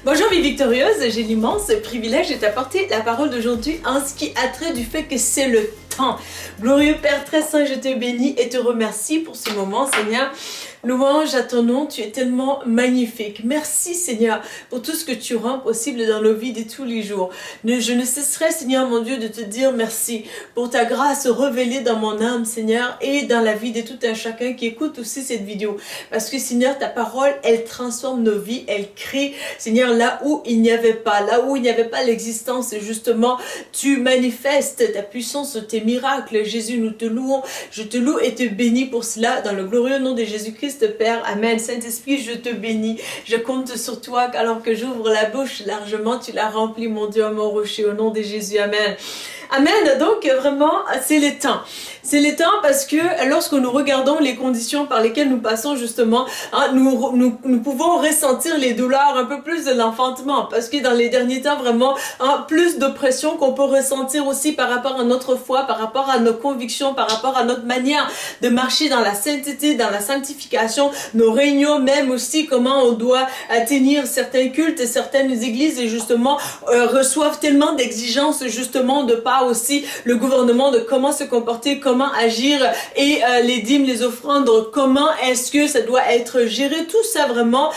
Bonjour vie victorieuse, j'ai l'immense privilège de t'apporter la parole d'aujourd'hui en ce qui a trait du fait que c'est le temps. Glorieux Père très saint, je te bénis et te remercie pour ce moment, Seigneur. Louange à ton nom, tu es tellement magnifique. Merci Seigneur pour tout ce que tu rends possible dans nos vies de tous les jours. Je ne cesserai Seigneur mon Dieu de te dire merci pour ta grâce révélée dans mon âme Seigneur et dans la vie de tout un chacun qui écoute aussi cette vidéo. Parce que Seigneur ta parole elle transforme nos vies, elle crée Seigneur là où il n'y avait pas, l'existence justement tu manifestes ta puissance, tes miracles. Jésus nous te louons, je te loue et te bénis pour cela dans le glorieux nom de Jésus-Christ. Père, Amen. Saint-Esprit, je te bénis. Je compte sur toi alors que j'ouvre la bouche largement. Tu l'as rempli, mon Dieu, mon rocher, au nom de Jésus. Amen. Amen. Donc, vraiment, c'est le temps. C'est le temps parce que lorsque nous regardons les conditions par lesquelles nous passons justement, nous pouvons ressentir les douleurs un peu plus de l'enfantement parce que dans les derniers temps, vraiment, plus d'oppression qu'on peut ressentir aussi par rapport à notre foi, par rapport à nos convictions, par rapport à notre manière de marcher dans la sainteté, dans la sanctification, nos réunions, même aussi comment on doit tenir certains cultes, certaines églises et justement reçoivent tellement d'exigences justement de part aussi le gouvernement de comment se comporter, comment agir et les dîmes, les offrandes, comment est-ce que ça doit être géré, tout ça vraiment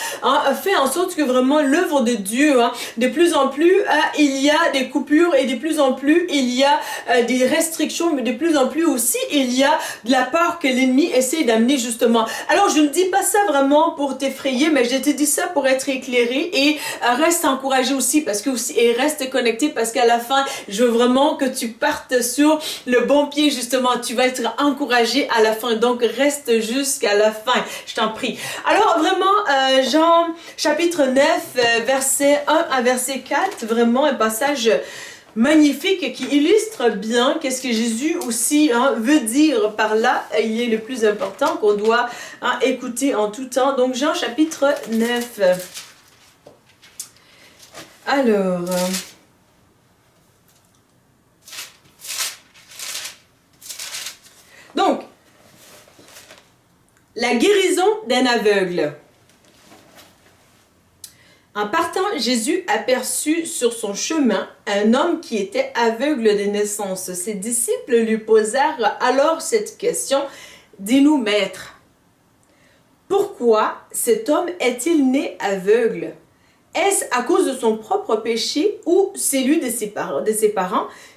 fait en sorte que vraiment l'œuvre de Dieu, de plus en plus il y a des coupures et de plus en plus il y a des restrictions, mais de plus en plus aussi il y a de la peur que l'ennemi essaie d'amener justement. Alors je ne dis pas ça vraiment pour t'effrayer, mais je te dis ça pour être éclairé et reste encouragé aussi parce que aussi et reste connecté parce qu'à la fin je veux vraiment que tu partes sur le bon pied justement, tu vas être encouragé à la fin, donc reste jusqu'à la fin, je t'en prie. Alors vraiment Jean chapitre 9 verset 1 à verset 4, vraiment un passage magnifique qui illustre bien qu'est-ce que Jésus aussi veut dire par là. Il est le plus important qu'on doit écouter en tout temps. Donc Jean chapitre 9. Alors donc la guérison d'un aveugle. En partant, Jésus aperçut sur son chemin un homme qui était aveugle de naissance. Ses disciples lui posèrent alors cette question: « Dis-nous, Maître, pourquoi cet homme est-il né aveugle? Est-ce à cause de son propre péché ou celui de ses parents? »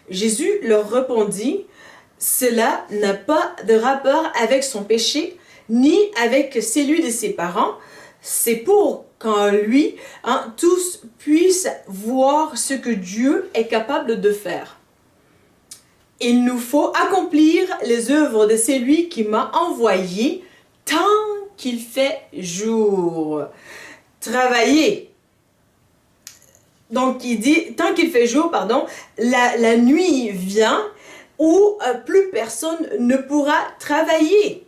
Jésus leur répondit: « Cela n'a pas de rapport avec son péché, ni avec celui de ses parents. C'est pour qu'en lui, tous puissent voir ce que Dieu est capable de faire. Il nous faut accomplir les œuvres de celui qui m'a envoyé tant qu'il fait jour. » Travailler. Donc il dit, tant qu'il fait jour, pardon, la nuit vient où plus personne ne pourra travailler.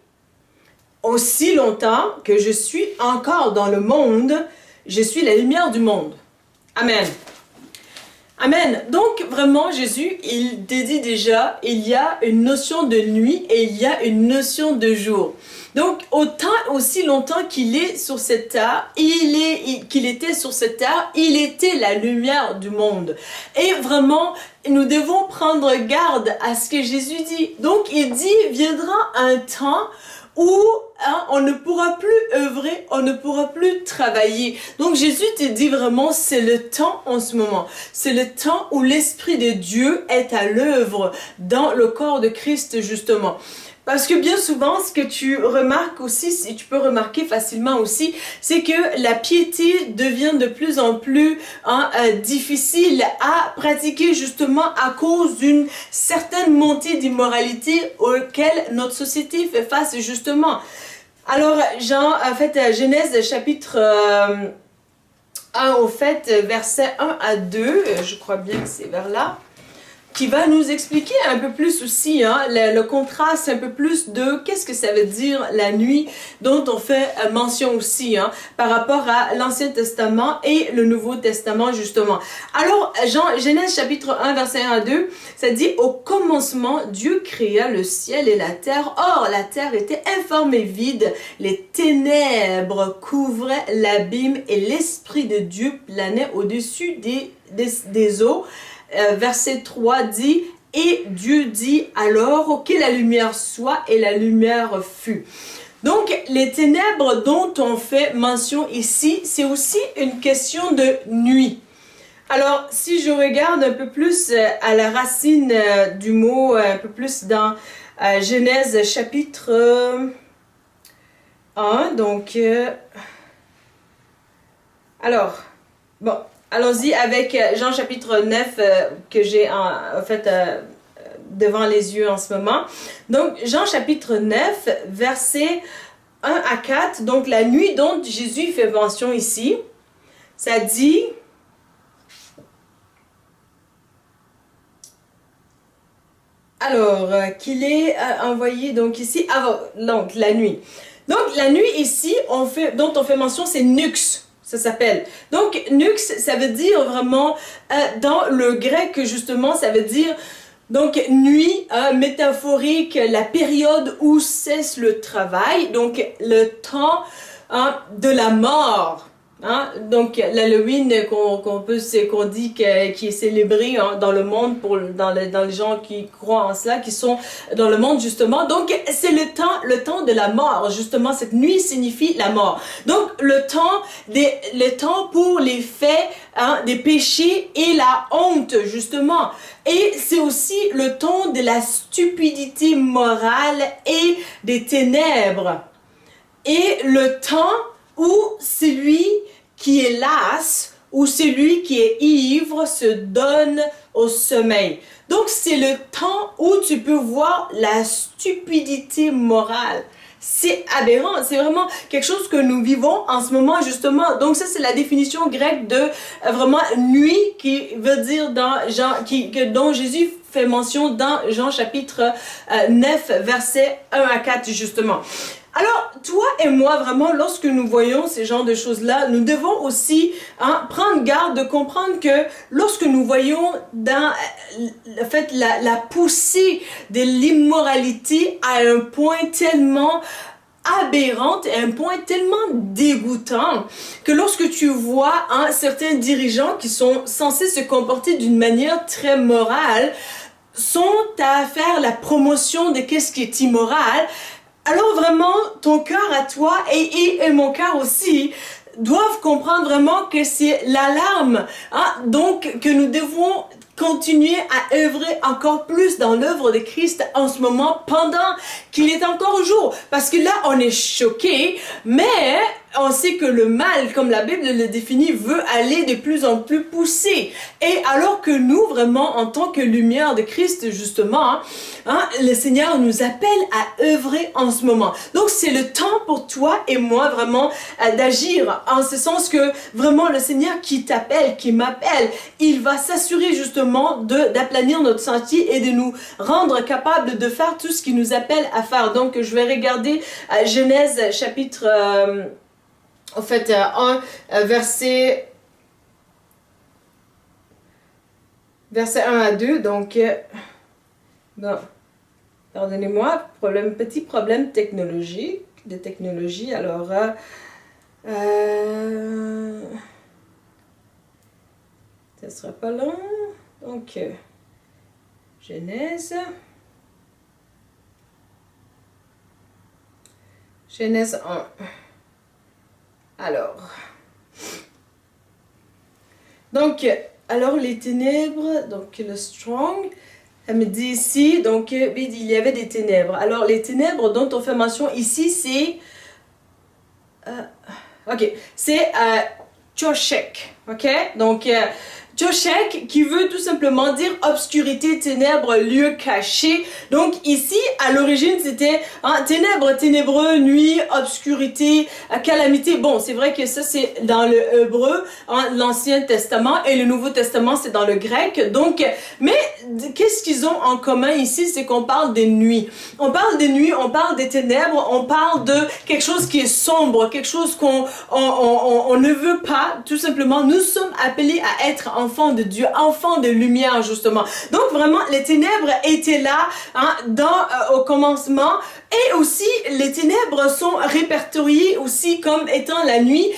Aussi longtemps que je suis encore dans le monde, je suis la lumière du monde. Amen. Amen. Donc vraiment Jésus, il dédie déjà, il y a une notion de nuit et il y a une notion de jour. Donc aussi longtemps qu'il est sur cette terre, qu'il était sur cette terre, il était la lumière du monde. Et vraiment, nous devons prendre garde à ce que Jésus dit. Donc il dit, viendra un temps où on ne pourra plus œuvrer, on ne pourra plus travailler. Donc Jésus te dit vraiment, c'est le temps en ce moment. C'est le temps où l'Esprit de Dieu est à l'œuvre dans le corps de Christ justement. Parce que bien souvent, ce que tu remarques aussi, si tu peux remarquer facilement aussi, c'est que la piété devient de plus en plus difficile à pratiquer justement à cause d'une certaine montée d'immoralité auquel notre société fait face justement. Alors, Genèse chapitre 1, au fait, versets 1 à 2, je crois bien que c'est vers là. qui va nous expliquer un peu plus aussi le contraste un peu plus de qu'est-ce que ça veut dire la nuit dont on fait mention aussi par rapport à l'Ancien Testament et le Nouveau Testament justement. Alors Genèse chapitre 1 verset 1 à 2, ça dit: au commencement Dieu créa le ciel et la terre. Or la terre était informe et vide, les ténèbres couvraient l'abîme et l'Esprit de Dieu planait au-dessus des eaux. Verset 3 dit: et Dieu dit alors que la lumière soit, et la lumière fut. Donc les ténèbres dont on fait mention ici, c'est aussi une question de nuit. Alors si je regarde un peu plus à la racine du mot, un peu plus dans Genèse chapitre 1, donc alors bon, allons-y avec Jean chapitre 9 que j'ai en fait devant les yeux en ce moment. Donc Jean chapitre 9 versets 1 à 4, donc la nuit dont Jésus fait mention ici, ça dit: alors qu'il est envoyé donc ici avant donc la nuit. Donc la nuit ici dont on fait mention, c'est nux. Ça s'appelle. Donc, nux, ça veut dire vraiment, dans le grec, justement, ça veut dire, donc, nuit, métaphorique, la période où cesse le travail, donc, le temps de la mort. Donc l'Halloween qu'on dit qui est célébré dans le monde dans les gens qui croient en cela, qui sont dans le monde justement. Donc c'est le temps de la mort justement. Cette nuit signifie la mort. Donc le temps pour les faits des péchés et la honte justement. Et c'est aussi le temps de la stupidité morale et des ténèbres. Et le temps où celui qui est las ou celui qui est ivre se donne au sommeil. Donc c'est le temps où tu peux voir la stupidité morale. C'est aberrant, c'est vraiment quelque chose que nous vivons en ce moment justement. Donc ça c'est la définition grecque de vraiment nuit, qui veut dire dont Jésus fait mention dans Jean chapitre 9 versets 1 à 4 justement. Alors, toi et moi, vraiment, lorsque nous voyons ces genres de choses-là, nous devons aussi prendre garde de comprendre que lorsque nous voyons dans la poussée de l'immoralité à un point tellement aberrante et un point tellement dégoûtant que lorsque tu vois certains dirigeants qui sont censés se comporter d'une manière très morale sont à faire la promotion de qu'est-ce qui est immoral, alors vraiment, ton cœur à toi et mon cœur aussi doivent comprendre vraiment que c'est l'alarme. Donc, que nous devons continuer à œuvrer encore plus dans l'œuvre de Christ en ce moment, pendant qu'il est encore jour. Parce que là, on est choqué, mais on sait que le mal, comme la Bible le définit, veut aller de plus en plus poussé. Et alors que nous, vraiment, en tant que lumière de Christ, justement, le Seigneur nous appelle à œuvrer en ce moment. Donc, c'est le temps pour toi et moi, vraiment, d'agir. En ce sens que, vraiment, le Seigneur qui t'appelle, qui m'appelle, il va s'assurer, justement, d'aplanir notre sentier et de nous rendre capables de faire tout ce qu'il nous appelle à faire. Donc, je vais regarder Genèse chapitre 1, verset 1 à 2. Donc, bon, pardonnez-moi, petit problème technologie. Alors, ça sera pas long. Donc, Genèse 1. Alors les ténèbres, donc le strong, elle me dit ici, donc il y avait des ténèbres. Alors les ténèbres dont on fait mention ici, c'est Choshek, ok? Donc Choshek, qui veut tout simplement dire obscurité, ténèbres, lieu caché. Donc ici, à l'origine, c'était ténèbres, ténébreux, nuit, obscurité, calamité. Bon, c'est vrai que ça, c'est dans le hébreu, l'Ancien Testament, et le Nouveau Testament, c'est dans le grec. Donc, mais qu'est-ce qu'ils ont en commun ici? C'est qu'on parle des nuits. On parle des nuits, on parle des ténèbres, on parle de quelque chose qui est sombre, quelque chose qu'on on ne veut pas, tout simplement. Nous sommes appelés à être enfants de Dieu, enfants de lumière, justement. Donc, vraiment, les ténèbres étaient là au commencement. Et aussi, les ténèbres sont répertoriées aussi comme étant la nuit,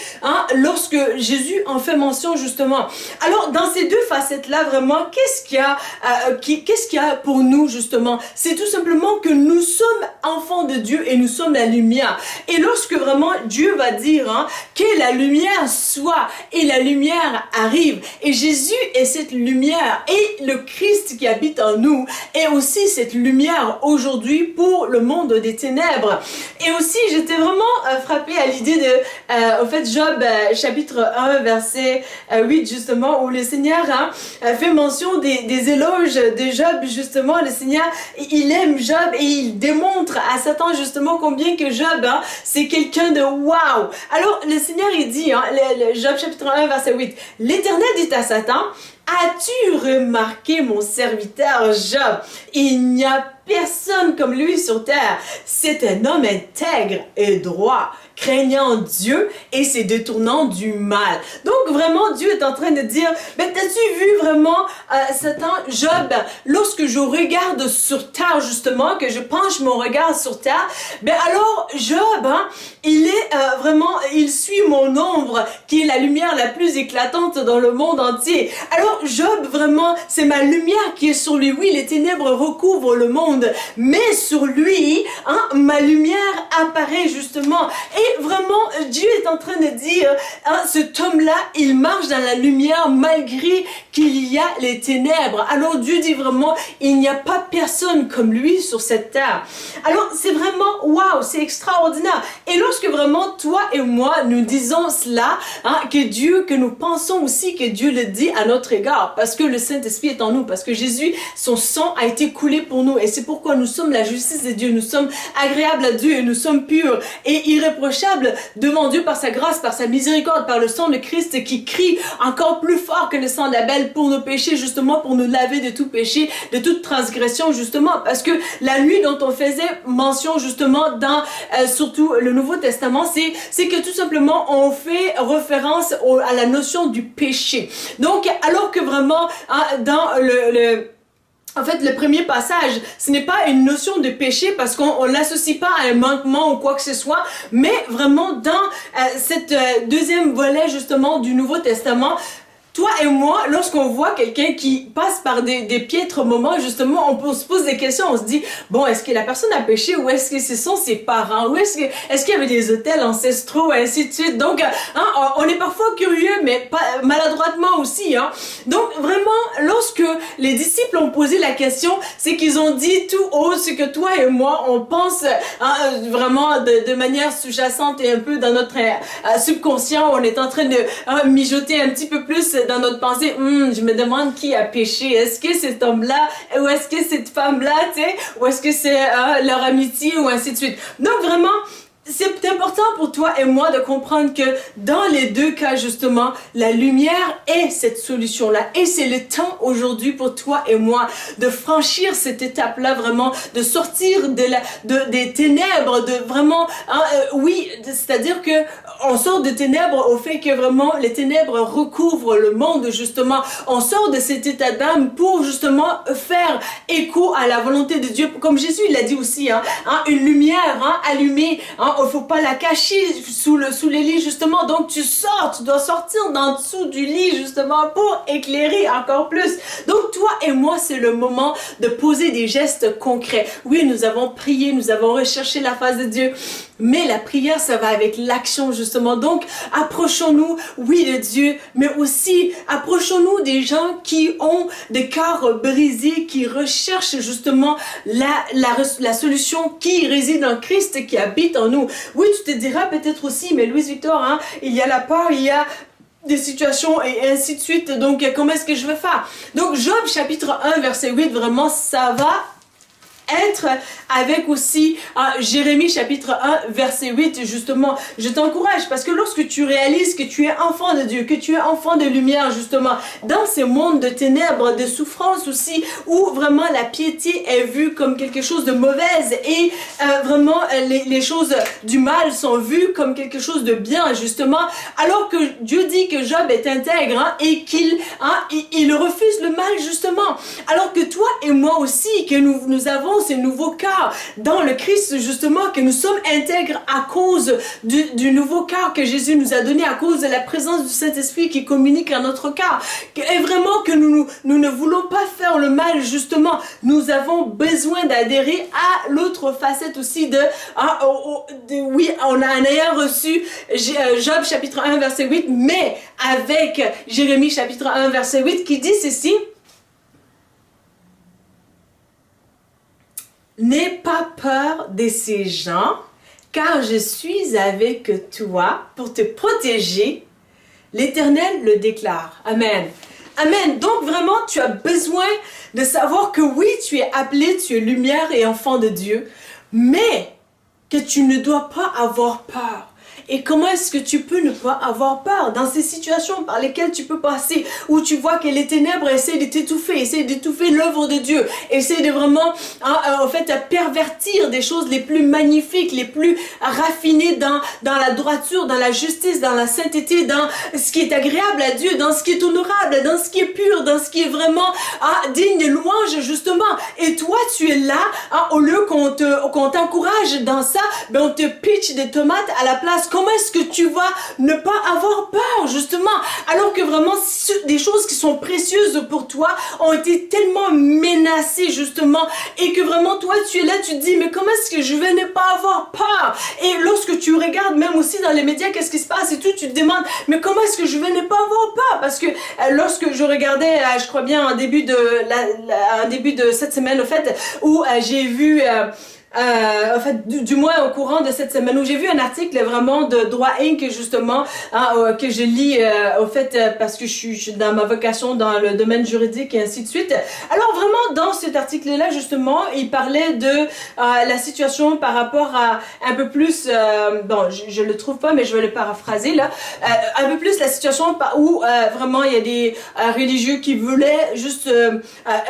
lorsque Jésus en fait mention, justement. Alors, dans ces deux facettes-là, vraiment, qu'est-ce qu'il y a pour nous, justement? C'est tout simplement que nous sommes enfants de Dieu et nous sommes la lumière. Et lorsque vraiment Dieu va dire que la lumière soit et la lumière arrive, et Jésus est cette lumière, et le Christ qui habite en nous est aussi cette lumière aujourd'hui pour le monde des ténèbres. Et aussi, j'étais vraiment frappée à l'idée de, Job chapitre 1, verset 8, justement, où le Seigneur fait mention des éloges de Job, justement. Le Seigneur, il aime Job et il démontre à Satan, justement, combien que Job, c'est quelqu'un de waouh. Alors, le Seigneur, il dit, Job chapitre 1, verset 8, l'Éternel dit à Satan, as-tu remarqué mon serviteur Job? Il n'y a personne comme lui sur terre. C'est un homme intègre et droit, craignant Dieu et se détournant du mal. Donc vraiment, Dieu est en train de dire, mais t'as-tu vu vraiment Satan, Job, lorsque je regarde sur terre, justement, que je penche mon regard sur terre, ben alors Job, il est il suit mon ombre, qui est la lumière la plus éclatante dans le monde entier. Alors Job, vraiment, c'est ma lumière qui est sur lui. Oui, les ténèbres recouvrent le monde, mais sur lui, ma lumière apparaît, justement. Et vraiment, Dieu est en train de dire, cet homme-là, il marche dans la lumière malgré qu'il y a les ténèbres. Alors Dieu dit vraiment, il n'y a pas personne comme lui sur cette terre. Alors c'est vraiment, waouh, c'est extraordinaire. Et lorsque vraiment toi et moi, nous disons cela, que nous pensons aussi que Dieu le dit à notre égard, parce que le Saint-Esprit est en nous, parce que Jésus, son sang a été coulé pour nous, et c'est pourquoi nous sommes la justice de Dieu, nous sommes agréables à Dieu, et nous sommes purs et irréprochables devant Dieu par sa grâce, par sa miséricorde, par le sang de Christ qui crie encore plus fort que le sang d'Abel pour nos péchés, justement, pour nous laver de tout péché, de toute transgression, justement, parce que la nuit dont on faisait mention, justement, dans surtout le Nouveau Testament, c'est que tout simplement on fait référence à la notion du péché. Donc, alors que vraiment, dans le premier passage, ce n'est pas une notion de péché parce qu'on l'associe pas à un manquement ou quoi que ce soit, mais vraiment dans cette deuxième volet justement du Nouveau Testament, toi et moi, lorsqu'on voit quelqu'un qui passe par des piètres moments, justement, on se pose des questions, on se dit, bon, est-ce que la personne a péché ou est-ce que ce sont ses parents ou est-ce qu'il y avait des hôtels ancestraux et ainsi de suite. Donc, on est parfois curieux, mais pas maladroitement aussi. Donc, vraiment, lorsque les disciples ont posé la question, c'est qu'ils ont dit tout haut ce que toi et moi, on pense vraiment de manière sous-jacente et un peu dans notre subconscient, on est en train de mijoter un petit peu plus dans notre pensée, je me demande qui a péché. Est-ce que cet homme-là ou est-ce que cette femme-là, tu sais, ou est-ce que c'est leur amitié ou ainsi de suite. Donc vraiment, c'est important pour toi et moi de comprendre que dans les deux cas, justement, la lumière est cette solution-là. Et c'est le temps aujourd'hui pour toi et moi de franchir cette étape-là, vraiment, de sortir des ténèbres, de vraiment, oui, c'est-à-dire que on sort des ténèbres au fait que vraiment les ténèbres recouvrent le monde, justement. On sort de cet état d'âme pour justement faire écho à la volonté de Dieu. Comme Jésus l'a dit aussi, une lumière allumée, il faut pas la cacher sous les lits, justement. Donc tu dois sortir d'en dessous du lit, justement, pour éclairer encore plus. Donc toi et moi, c'est le moment de poser des gestes concrets. Oui, nous avons prié, nous avons recherché la face de Dieu, mais la prière, ça va avec l'action, justement. Donc approchons-nous, oui, de Dieu, mais aussi approchons-nous des gens qui ont des cœurs brisés, qui recherchent justement la solution qui réside en Christ, qui habite en nous. Oui, tu te diras peut-être aussi, mais Louise Victor, il y a la peur, il y a des situations et ainsi de suite. Donc, comment est-ce que je vais faire? Donc, Job chapitre 1, verset 8, vraiment, ça va être avec aussi Jérémie chapitre 1 verset 8 justement. Je t'encourage parce que lorsque tu réalises que tu es enfant de Dieu, que tu es enfant de lumière justement, dans ces mondes de ténèbres, de souffrance aussi, où vraiment la piété est vue comme quelque chose de mauvaise et vraiment les choses du mal sont vues comme quelque chose de bien justement, alors que Dieu dit que Job est intègre et qu'il il refuse le mal justement, alors que toi et moi aussi, que nous avons ces nouveaux cœurs dans le Christ justement, que nous sommes intègres à cause du nouveau cœur que Jésus nous a donné, à cause de la présence du Saint-Esprit qui communique à notre cœur, et vraiment que nous ne voulons pas faire le mal justement. Nous avons besoin d'adhérer à l'autre facette aussi oui, on a un ayant reçu Job chapitre 1 verset 8, mais avec Jérémie chapitre 1 verset 8 qui dit ceci: n'aie pas peur de ces gens, car je suis avec toi pour te protéger. L'Éternel le déclare. Amen. Amen. Donc vraiment, tu as besoin de savoir que oui, tu es appelé, tu es lumière et enfant de Dieu, mais que tu ne dois pas avoir peur. Et comment est-ce que tu peux ne pas avoir peur dans ces situations par lesquelles tu peux passer, où tu vois que les ténèbres essaient de t'étouffer, essaient d'étouffer l'œuvre de Dieu, essaient de vraiment, en fait, pervertir des choses les plus magnifiques, les plus raffinées dans la droiture, dans la justice, dans la sainteté, dans ce qui est agréable à Dieu, dans ce qui est honorable, dans ce qui est pur, dans ce qui est vraiment digne de louange, justement. Et toi, tu es là, au lieu qu'on t'encourage dans ça, ben on te pitch des tomates à la place. Comment est-ce que tu vas ne pas avoir peur, justement, alors que vraiment des choses qui sont précieuses pour toi ont été tellement menacées, justement, et que vraiment toi, tu es là, tu te dis, mais comment est-ce que je vais ne pas avoir peur? Et lorsque tu regardes même aussi dans les médias, qu'est-ce qui se passe et tout, tu te demandes, mais comment est-ce que je vais ne pas avoir peur? Parce que lorsque je regardais, je crois bien, en début de cette semaine, au fait, où j'ai vu... en fait, du moins au courant de cette semaine, où j'ai vu un article vraiment de Droit Inc. justement, que je lis au fait parce que je suis dans ma vocation dans le domaine juridique et ainsi de suite. Alors vraiment dans cet article-là justement, il parlait de la situation par rapport à un peu plus, bon je le trouve pas mais je vais le paraphraser là, un peu plus la situation où vraiment il y a des religieux qui voulaient juste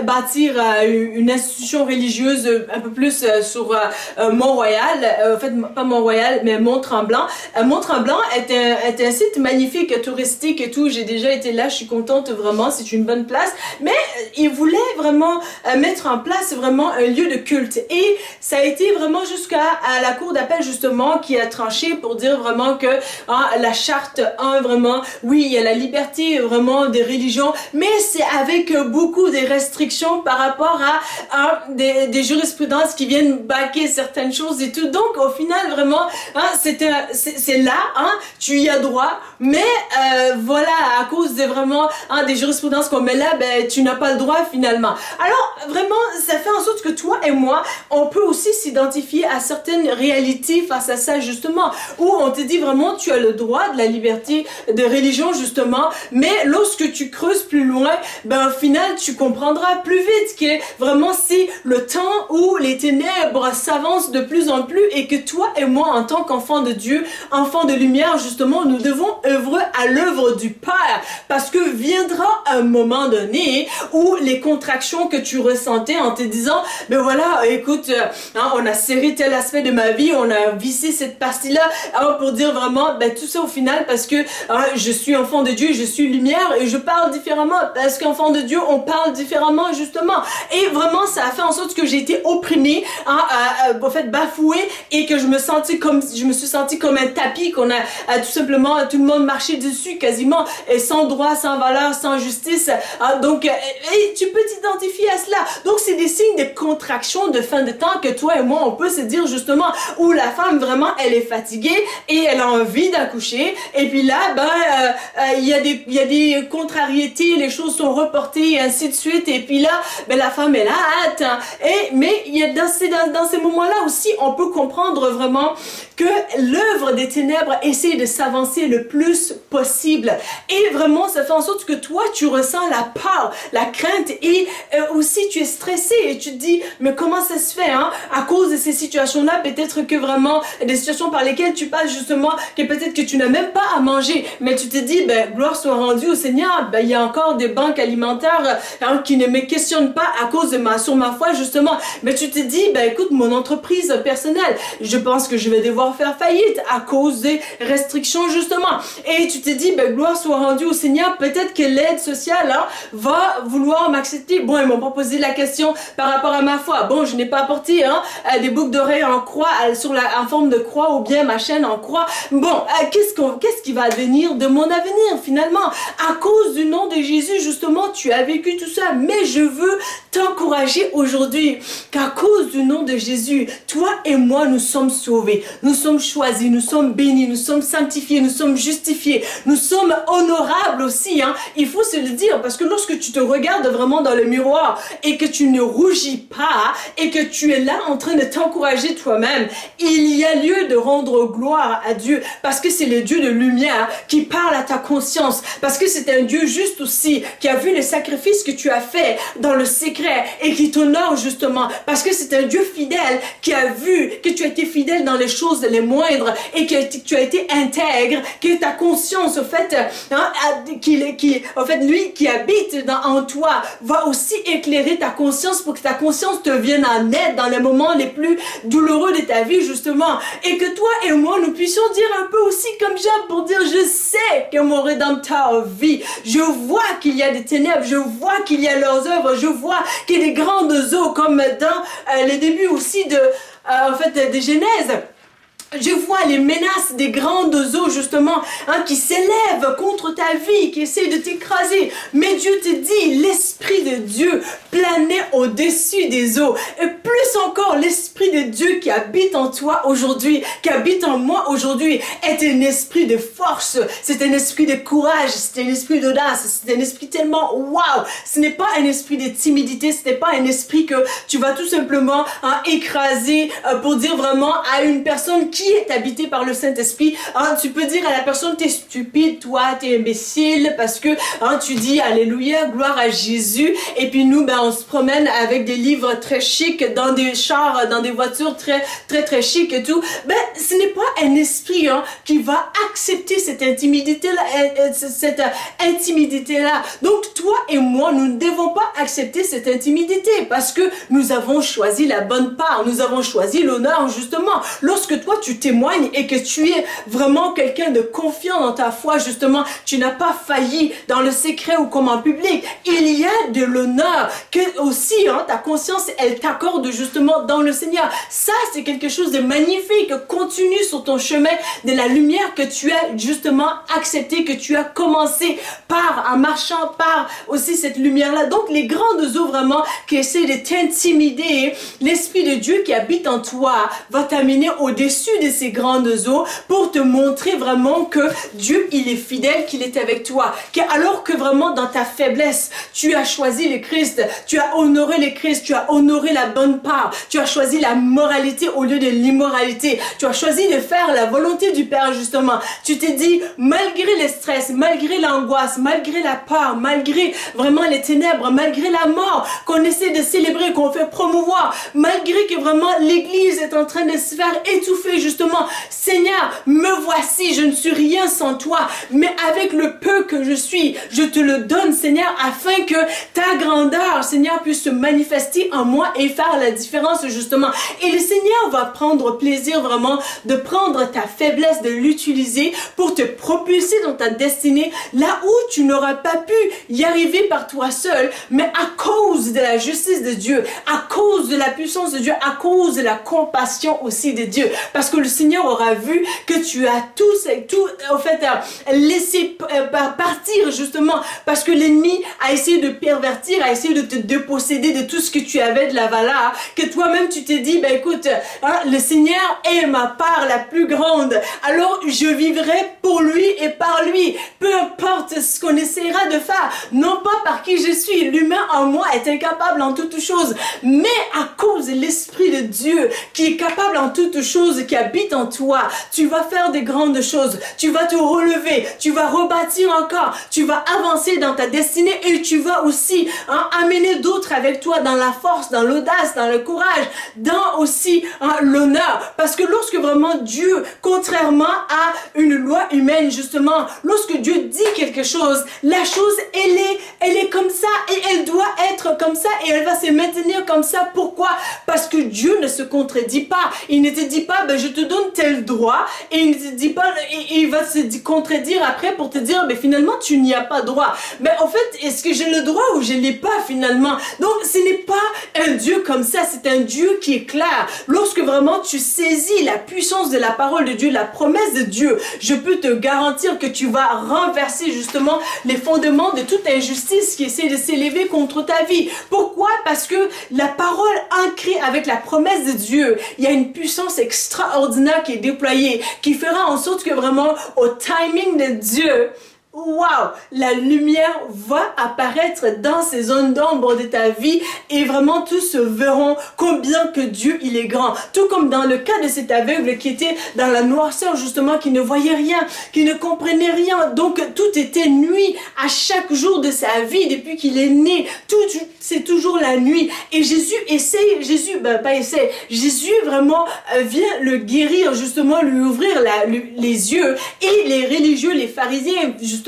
bâtir une institution religieuse un peu plus sur Mont-Royal, en fait pas Mont-Royal mais Mont-Tremblant. Mont-Tremblant est un site magnifique, touristique et tout, j'ai déjà été là, je suis contente vraiment, c'est une bonne place, mais ils voulaient vraiment mettre en place vraiment un lieu de culte et ça a été vraiment jusqu'à la cour d'appel justement qui a tranché pour dire vraiment que la charte 1 vraiment, oui il y a la liberté vraiment des religions, mais c'est avec beaucoup de restrictions par rapport à des jurisprudences qui viennent baquer certaines choses et tout. Donc au final vraiment c'est là, tu y as droit, mais voilà, à cause de vraiment des jurisprudences qu'on met là, ben tu n'as pas le droit finalement. Alors vraiment ça fait en sorte que toi et moi on peut aussi s'identifier à certaines réalités face à ça justement, où on te dit vraiment tu as le droit de la liberté de religion justement, mais lorsque tu creuses plus loin, ben au final tu comprendras plus vite que vraiment c'est le temps où les ténèbres s'avancent de plus en plus et que toi et moi en tant qu'enfants de Dieu, enfants de lumière justement, nous devons œuvrer à l'œuvre du Père, parce que viendra un moment donné où les contractions que tu ressentais en te disant ben voilà écoute on a serré tel aspect de ma vie, on a vissé cette partie là pour dire vraiment ben tout ça au final parce que je suis enfant de Dieu, je suis lumière et je parle différemment parce qu'enfant de Dieu on parle différemment justement, et vraiment ça a fait en sorte que j'ai été opprimée, en fait bafouée, et que je me suis sentie comme un tapis qu'on a tout simplement tout le monde marché dessus quasiment, et sans droit, sans valeur, sans justice. Donc et tu peux t'identifier à cela. Donc c'est des signes de contraction de fin de temps que toi et moi on peut se dire justement, où la femme vraiment elle est fatiguée et elle a envie d'accoucher, et puis là il y a des contrariétés, les choses sont reportées et ainsi de suite, et puis là ben la femme elle a hâte, mais il y a dans dans ces moments-là aussi, on peut comprendre vraiment que l'œuvre des ténèbres essaie de s'avancer le plus possible. Et vraiment, ça fait en sorte que toi, tu ressens la peur, la crainte et aussi tu es stressé et tu te dis, mais comment ça se fait, hein? À cause de ces situations-là, peut-être que vraiment, des situations par lesquelles tu passes justement, que peut-être que tu n'as même pas à manger, mais tu te dis, ben, gloire soit rendue au Seigneur, ben, il y a encore des banques alimentaires qui ne me questionnent pas à cause de sur ma foi, justement. Mais tu te dis, ben, écoute, mon entreprise personnelle, je pense que je vais devoir faire faillite à cause des restrictions, justement. Et tu te dis, ben, gloire soit rendue au Seigneur, peut-être que l'aide sociale, hein, va vouloir m'accepter. Bon, ils m'ont pas posé la question par rapport à ma foi. Bon, je n'ai pas apporté, hein, des boucles d'oreilles en croix, en forme de croix, ou bien ma chaîne en croix. Bon, qu'est-ce qui va devenir de mon avenir, finalement? À cause du nom de Jésus, justement, tu as vécu tout ça. Mais je veux t'encourager aujourd'hui qu'à cause du nom de Jésus, toi et moi, nous sommes sauvés, nous sommes choisis, nous sommes bénis, nous sommes sanctifiés, nous sommes justifiés, nous sommes honorables aussi, hein. Il faut se le dire, parce que lorsque tu te regardes vraiment dans le miroir et que tu ne rougis pas et que tu es là en train de t'encourager toi-même, il y a lieu de rendre gloire à Dieu, parce que c'est le Dieu de lumière qui parle à ta conscience, parce que c'est un Dieu juste aussi, qui a vu les sacrifices que tu as fait dans le secret et qui t'honore justement, parce que c'est un Dieu fidèle qui a vu que tu as été fidèle dans les choses les moindres et que tu as été intègre, que ta conscience, au fait, hein, lui qui habite en toi, va aussi éclairer ta conscience pour que ta conscience te vienne en aide dans les moments les plus douloureux de ta vie, justement, et que toi et moi, nous puissions dire un peu aussi comme Job pour dire, je sais que mon Rédempteur vit, je vois qu'il y a des ténèbres, je vois qu'il y a leurs œuvres, je vois qu'il y a des grandes eaux, comme dans les débuts aussi de Genèse. Je vois les menaces des grandes eaux, justement, hein, qui s'élèvent contre ta vie, qui essaient de t'écraser. Mais Dieu te dit, l'Esprit de Dieu planait au-dessus des eaux. Et plus encore, l'Esprit de Dieu qui habite en toi aujourd'hui, qui habite en moi aujourd'hui, est un esprit de force. C'est un esprit de courage. C'est un esprit d'audace. C'est un esprit tellement waouh. Ce n'est pas un esprit de timidité. Ce n'est pas un esprit que tu vas tout simplement écraser pour dire vraiment à une personne qui est habité par le Saint-Esprit. Hein, tu peux dire à la personne, t'es stupide, toi, t'es imbécile, parce que tu dis alléluia, gloire à Jésus. Et puis nous, on se promène avec des livres très chics, dans des chars, dans des voitures très, très, très chics et tout. Ce n'est pas un esprit qui va accepter cette intimidité-là. Donc, toi et moi, nous ne devons pas accepter cette intimidité parce que nous avons choisi la bonne part. Nous avons choisi l'honneur, justement. Lorsque toi, tu témoignes et que tu es vraiment quelqu'un de confiant dans ta foi, justement, tu n'as pas failli dans le secret ou comme en public. Il y a de l'honneur que aussi, ta conscience, elle t'accorde justement dans le Seigneur. Ça, c'est quelque chose de magnifique. Continue sur ton chemin de la lumière que tu as justement accepté, que tu as commencé en marchant par aussi cette lumière-là. Donc, les grandes eaux vraiment qui essaient de t'intimider, l'Esprit de Dieu qui habite en toi va t'amener au-dessus de ces grandes eaux pour te montrer vraiment que Dieu, il est fidèle, qu'il est avec toi. Alors que vraiment dans ta faiblesse, tu as choisi le Christ, tu as honoré le Christ, tu as honoré la bonne part, tu as choisi la moralité au lieu de l'immoralité, tu as choisi de faire la volonté du Père, justement. Tu t'es dit, malgré le stress, malgré l'angoisse, malgré la peur, malgré vraiment les ténèbres, malgré la mort qu'on essaie de célébrer, qu'on fait promouvoir, malgré que vraiment l'Église est en train de se faire étouffer, justement. Seigneur, me voici, je ne suis rien sans toi, mais avec le peu que je suis, je te le donne, Seigneur, afin que ta grandeur, Seigneur, puisse se manifester en moi et faire la différence, justement. Et le Seigneur va prendre plaisir vraiment de prendre ta faiblesse, de l'utiliser pour te propulser dans ta destinée, là où tu n'auras pas pu y arriver par toi seul, mais à cause de la justice de Dieu, à cause de la puissance de Dieu, à cause de la compassion aussi de Dieu. Parce que le Seigneur aura vu que tu as tout en fait, laissé partir justement, parce que l'ennemi a essayé de pervertir, a essayé de te déposséder de tout ce que tu avais de la valeur, que toi-même tu t'es dit, ben écoute, le Seigneur est ma part la plus grande, alors je vivrai pour lui et par lui, peu importe ce qu'on essaiera de faire, non pas par qui je suis, l'humain en moi est incapable en toutes choses, mais à cause de l'Esprit de Dieu qui est capable en toutes choses, qui habite en toi, tu vas faire des grandes choses, tu vas te relever, tu vas rebâtir encore, tu vas avancer dans ta destinée et tu vas aussi amener d'autres avec toi dans la force, dans l'audace, dans le courage, dans aussi l'honneur. Parce que lorsque vraiment Dieu, contrairement à une loi humaine justement, lorsque Dieu dit quelque chose, la chose elle est comme ça et elle doit être comme ça et elle va se maintenir comme ça. Pourquoi? Parce que Dieu ne se contredit pas. Il ne te dit pas, ben, je te donne tel droit, et il ne te dit pas, il va se contredire après pour te dire, mais finalement tu n'y as pas droit. Mais en fait, est-ce que j'ai le droit ou je l'ai pas finalement? Donc ce n'est pas un Dieu comme ça, c'est un Dieu qui est clair. Lorsque vraiment tu saisis la puissance de la parole de Dieu, la promesse de Dieu, je peux te garantir que tu vas renverser justement les fondements de toute injustice qui essaie de s'élever contre ta vie. Pourquoi? Parce que la parole ancrée avec la promesse de Dieu, il y a une puissance extraordinaire qui est déployée, qui fera en sorte que vraiment au timing de Dieu, waouh, la lumière va apparaître dans ces zones d'ombre de ta vie et vraiment tous verront combien que Dieu il est grand. Tout comme dans le cas de cet aveugle qui était dans la noirceur justement, qui ne voyait rien, qui ne comprenait rien. Donc tout était nuit à chaque jour de sa vie depuis qu'il est né. C'est toujours la nuit. Et Jésus Jésus vraiment vient le guérir justement, lui ouvrir les yeux. Et les religieux, les pharisiens justement,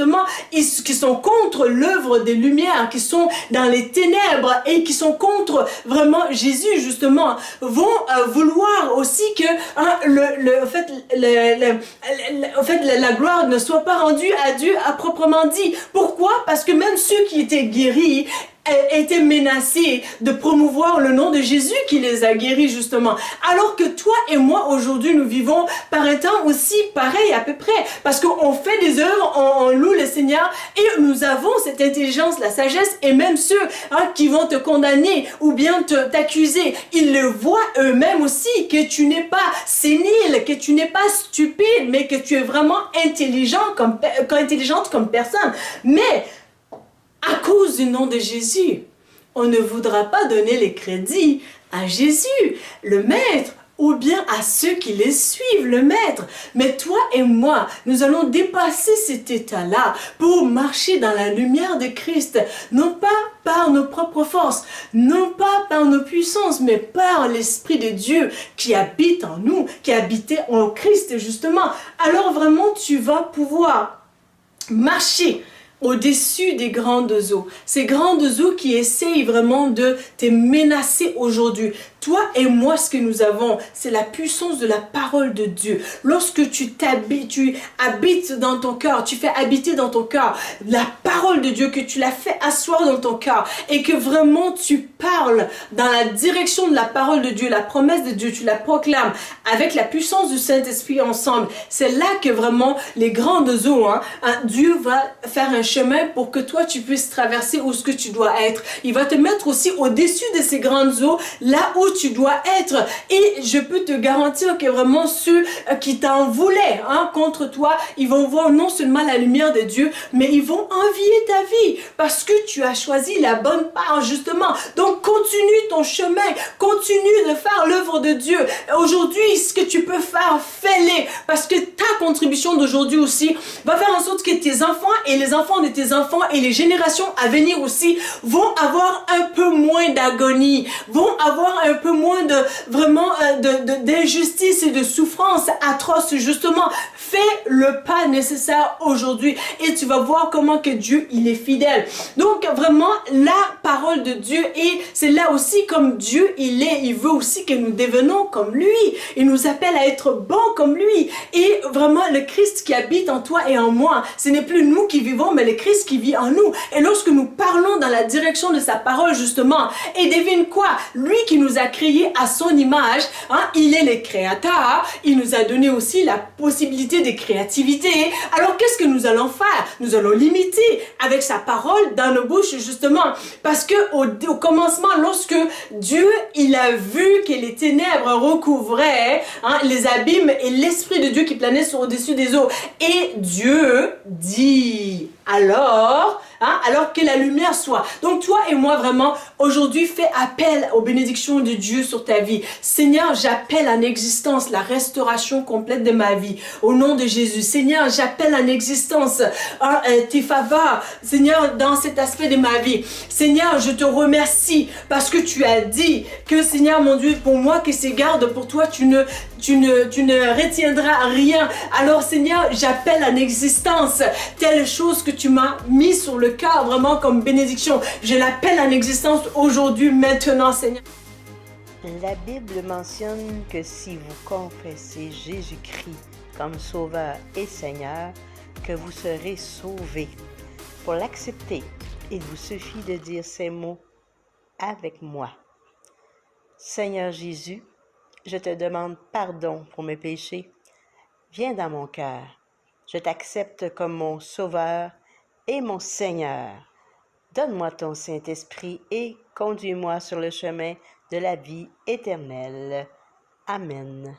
qui sont contre l'œuvre des lumières, qui sont dans les ténèbres et qui sont contre vraiment Jésus justement, vont vouloir aussi que la gloire ne soit pas rendue à Dieu à proprement dit. Pourquoi? Parce que même ceux qui étaient guéris étaient menacés de promouvoir le nom de Jésus qui les a guéris justement. Alors que toi et moi aujourd'hui nous vivons par un temps aussi pareil à peu près, parce qu'on fait des œuvres, on loue le Seigneur et nous avons cette intelligence, la sagesse, et même ceux qui vont te condamner ou bien t'accuser, ils le voient eux-mêmes aussi, que tu n'es pas sénile, que tu n'es pas stupide, mais que tu es vraiment intelligente comme personne. Mais à cause du nom de Jésus, on ne voudra pas donner les crédits à Jésus, le Maître, ou bien à ceux qui les suivent, le Maître. Mais toi et moi, nous allons dépasser cet état-là pour marcher dans la lumière de Christ, non pas par nos propres forces, non pas par nos puissances, mais par l'Esprit de Dieu qui habite en nous, qui habitait en Christ justement. Alors vraiment, tu vas pouvoir marcher au-dessus des grandes eaux. Ces grandes eaux qui essayent vraiment de te menacer aujourd'hui. Toi et moi, ce que nous avons, c'est la puissance de la parole de Dieu. Lorsque tu habites dans ton cœur, tu fais habiter dans ton cœur la parole de Dieu, que tu la fais asseoir dans ton cœur et que vraiment tu parles dans la direction de la parole de Dieu, la promesse de Dieu, tu la proclames avec la puissance du Saint-Esprit ensemble. C'est là que vraiment les grandes eaux, Dieu va faire un chemin pour que toi tu puisses traverser où ce que tu dois être. Il va te mettre aussi au-dessus de ces grandes eaux, là où tu dois être. Et je peux te garantir que vraiment ceux qui t'en voulaient contre toi, ils vont voir non seulement la lumière de Dieu, mais ils vont envier ta vie parce que tu as choisi la bonne part justement. Donc continue ton chemin, continue de faire l'œuvre de Dieu. Aujourd'hui, ce que tu peux faire, fais-le, parce que ta contribution d'aujourd'hui aussi va faire en sorte que tes enfants et les enfants de tes enfants et les générations à venir aussi vont avoir un peu moins d'agonie, vont avoir un peu moins de vraiment d'injustice et de souffrance atroce justement. Fais le pas nécessaire aujourd'hui et tu vas voir comment que Dieu il est fidèle. Donc vraiment la parole de Dieu, et c'est là aussi comme Dieu il veut aussi que nous devenons comme lui. Il nous appelle à être bons comme lui. Et vraiment le Christ qui habite en toi et en moi. Ce n'est plus nous qui vivons, mais le Christ qui vit en nous. Et lorsque nous parlons dans la direction de sa parole, justement, et devine quoi? Lui qui nous a créés à son image, il est le créateur, il nous a donné aussi la possibilité de créativité. Alors qu'est-ce que nous allons faire? Nous allons l'imiter avec sa parole dans nos bouches, justement. Parce que au commencement, lorsque Dieu, il a vu que les ténèbres recouvraient les abîmes et l'Esprit de Dieu qui planait au-dessus des eaux. Et Dieu dit, alors que la lumière soit. Donc toi et moi vraiment, aujourd'hui, fais appel aux bénédictions de Dieu sur ta vie. Seigneur, j'appelle en existence la restauration complète de ma vie. Au nom de Jésus. Seigneur, j'appelle en existence tes faveurs. Seigneur, dans cet aspect de ma vie. Seigneur, je te remercie parce que tu as dit que, Seigneur, mon Dieu, pour moi qui s'égarde, pour toi, tu ne retiendras rien. Alors, Seigneur, j'appelle en existence telle chose que tu m'as mis sur le cœur, vraiment comme bénédiction. Je l'appelle en existence aujourd'hui, maintenant, Seigneur. La Bible mentionne que si vous confessez Jésus-Christ comme Sauveur et Seigneur, que vous serez sauvés. Pour l'accepter, il vous suffit de dire ces mots avec moi. Seigneur Jésus, je te demande pardon pour mes péchés. Viens dans mon cœur. Je t'accepte comme mon Sauveur et mon Seigneur. Donne-moi ton Saint-Esprit et conduis-moi sur le chemin de la vie éternelle. Amen.